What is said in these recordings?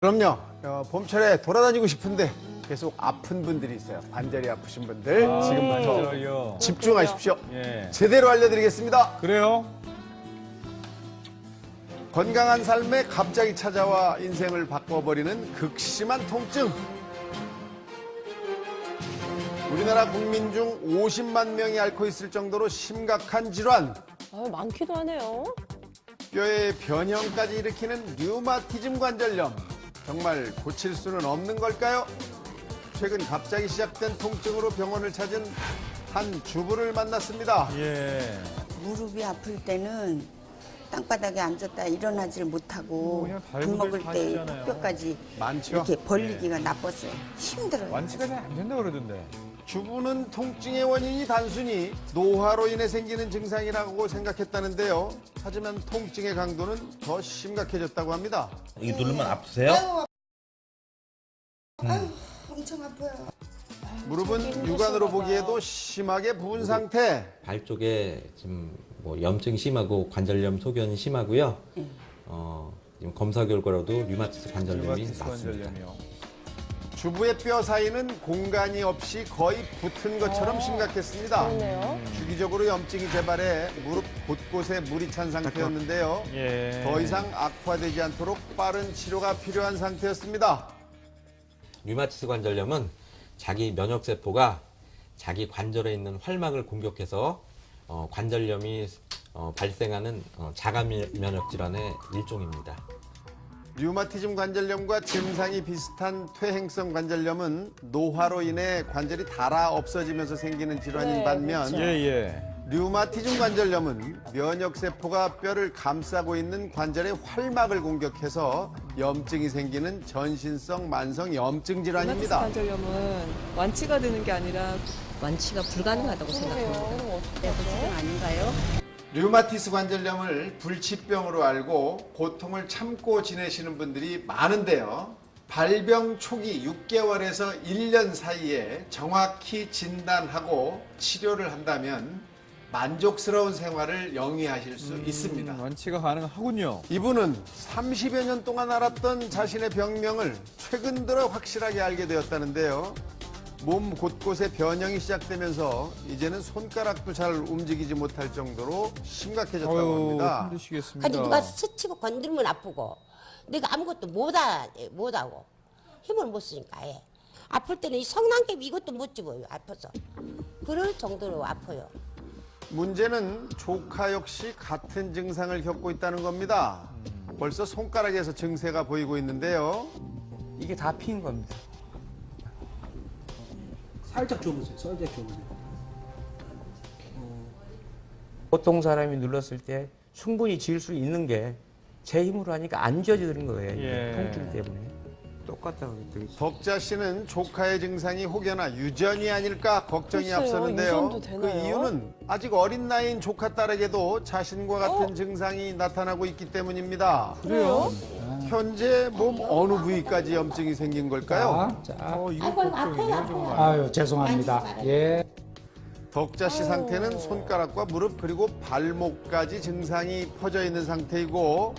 그럼요. 봄철에 돌아다니고 싶은데 계속 아픈 분들이 있어요. 관절이 아프신 분들 지금부터 관절이요. 집중하십시오. 예. 제대로 알려드리겠습니다. 그래요? 건강한 삶에 갑자기 찾아와 인생을 바꿔버리는 극심한 통증. 우리나라 국민 중 50만 명이 앓고 있을 정도로 심각한 질환. 많기도 하네요. 뼈의 변형까지 일으키는 류마티즘 관절염. 정말 고칠 수는 없는 걸까요? 최근 갑자기 시작된 통증으로 병원을 찾은 한 주부를 만났습니다. 예. 무릎이 아플 때는 땅바닥에 앉았다 일어나질 못하고 그냥 밥 다리도 먹을 때 하시잖아요. 턱뼈까지 많죠? 이렇게 벌리기가 나빴어요. 힘들어요. 완치가 잘 안 된다 그러던데. 주부는 통증의 원인이 단순히 노화로 인해 생기는 증상이라고 생각했다는데요. 하지만 통증의 강도는 더 심각해졌다고 합니다. 이거 누르면 아프세요? 엄청 아파요. 무릎은 육안으로 보기에도 심하게 부은 상태. 발 쪽에 지금 뭐 염증이 심하고 관절염 소견이 심하고요. 지금 검사 결과로도 류마티스 관절염이 류마티스 맞습니다. 관절염이요. 주부의 뼈 사이는 공간이 없이 거의 붙은 것처럼 심각했습니다. 그렇네요. 주기적으로 염증이 재발해 무릎 곳곳에 물이 찬 상태였는데요. 예. 더 이상 악화되지 않도록 빠른 치료가 필요한 상태였습니다. 류마티스 관절염은 자기 면역세포가 자기 관절에 있는 활막을 공격해서 관절염이 발생하는 자가 면역 질환의 일종입니다. 류마티즘 관절염과 증상이 비슷한 퇴행성 관절염은 노화로 인해 관절이 닳아 없어지면서 생기는 질환인 네, 반면 그렇죠. 예. 류마티즘 관절염은 면역세포가 뼈를 감싸고 있는 관절의 활막을 공격해서 염증이 생기는 전신성 만성 염증 류마티스 질환입니다. 관절염은 완치가 되는 게 아니라 완치가 불가능하다고 생각합니다. 그럼 어떻게 하죠? 아닌가요? 류마티스 관절염을 불치병으로 알고 고통을 참고 지내시는 분들이 많은데요. 발병 초기 6개월에서 1년 사이에 정확히 진단하고 치료를 한다면 만족스러운 생활을 영위하실 수 있습니다. 완치가 가능하군요. 이분은 30여 년 동안 앓았던 자신의 병명을 최근 들어 확실하게 알게 되었다는데요. 몸 곳곳에 변형이 시작되면서 이제는 손가락도 잘 움직이지 못할 정도로 심각해졌다고 합니다. 힘드시겠습니다. 아니 누가 스치고 건드리면 아프고 내가 아무것도 못하고 힘을 못 쓰니까 아플 때는 이 성난개 이것도 못 집어요. 아파서 그럴 정도로 아파요. 문제는 조카 역시 같은 증상을 겪고 있다는 겁니다. 벌써 손가락에서 증세가 보이고 있는데요. 이게 다 피인 겁니다. 살짝 줘보세요. 살짝 줘보세요. 보통 사람이 눌렀을 때 충분히 지을 수 있는 게 제 힘으로 하니까 안 지어지는 거예요. 이게 예. 통증 때문에. 똑같다고 그랬더니 덕자 씨는 조카의 증상이 혹여나 유전이 아닐까 걱정이 글쎄요, 앞서는데요. 유전도 그 되나요? 이유는 아직 어린 나이인 조카 딸에게도 자신과 같은 증상이 나타나고 있기 때문입니다. 그래요? 현재 몸 어느 부위까지 염증이 생긴 걸까요? 자, 이거 걱정이네요, 정말. 아유, 죄송합니다. 예. 덕자 씨 상태는 손가락과 무릎 그리고 발목까지 증상이 퍼져 있는 상태이고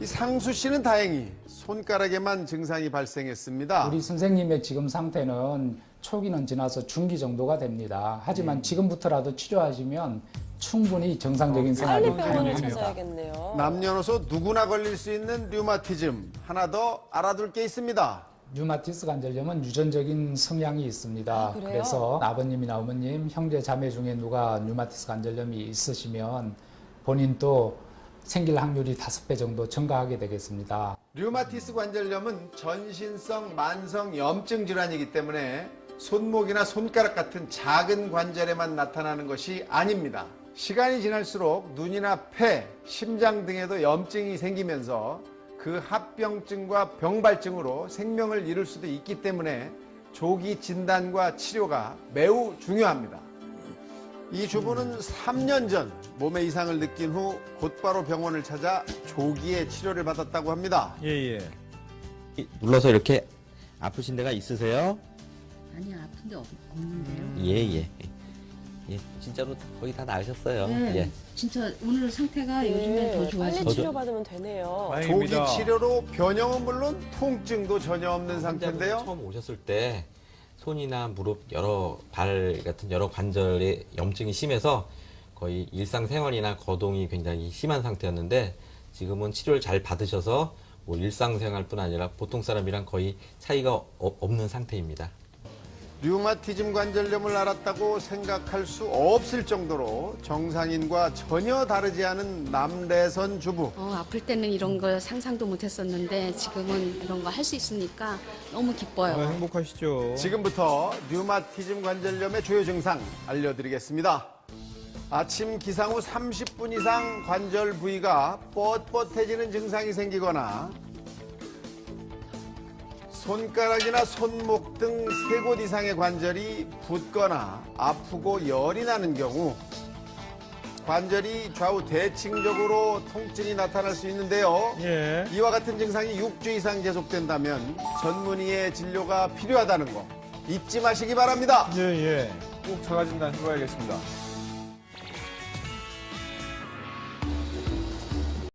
이 상수 씨는 다행히 손가락에만 증상이 발생했습니다. 우리 선생님의 지금 상태는 초기는 지나서 중기 정도가 됩니다. 하지만 지금부터라도 치료하시면 충분히 정상적인 생활이 빨리 병원을 가능합니다. 찾아야겠네요. 남녀노소 누구나 걸릴 수 있는 류마티즘 하나 더 알아둘 게 있습니다. 류마티스 관절염은 유전적인 성향이 있습니다. 그래요? 그래서 아버님이나 어머님, 형제, 자매 중에 누가 류마티스 관절염이 있으시면 본인도 생길 확률이 5배 정도 증가하게 되겠습니다. 류마티스 관절염은 전신성 만성 염증 질환이기 때문에 손목이나 손가락 같은 작은 관절에만 나타나는 것이 아닙니다. 시간이 지날수록 눈이나 폐, 심장 등에도 염증이 생기면서 그 합병증과 병발증으로 생명을 잃을 수도 있기 때문에 조기 진단과 치료가 매우 중요합니다. 이 주부는 3년 전 몸에 이상을 느낀 후 곧바로 병원을 찾아 조기에 치료를 받았다고 합니다. 예. 눌러서 이렇게 아프신 데가 있으세요? 아니 아픈데 없는데요. 예. 예, 진짜로 거의 다 나으셨어요. 네. 예. 진짜 오늘 상태가 요즘엔 더 빨리 좋아졌어요. 치료받으면 되네요. 조기 다행입니다. 치료로 변형은 물론 통증도 전혀 없는 상태인데요. 처음 오셨을 때 손이나 무릎 발 같은 여러 관절에 염증이 심해서 거의 일상생활이나 거동이 굉장히 심한 상태였는데 지금은 치료를 잘 받으셔서 뭐 일상생활뿐 아니라 보통 사람이랑 거의 차이가 없는 상태입니다. 류마티즘 관절염을 앓았다고 생각할 수 없을 정도로 정상인과 전혀 다르지 않은 남래선 주부. 아플 때는 이런 걸 상상도 못 했었는데 지금은 이런 거 할 수 있으니까 너무 기뻐요. 행복하시죠. 지금부터 류마티즘 관절염의 주요 증상 알려드리겠습니다. 아침 기상 후 30분 이상 관절 부위가 뻣뻣해지는 증상이 생기거나 손가락이나 손목 등 3곳 이상의 관절이 붓거나 아프고 열이 나는 경우 관절이 좌우 대칭적으로 통증이 나타날 수 있는데요. 예. 이와 같은 증상이 6주 이상 계속된다면 전문의의 진료가 필요하다는 거 잊지 마시기 바랍니다. 예, 예. 꼭 작아진다 해봐야겠습니다.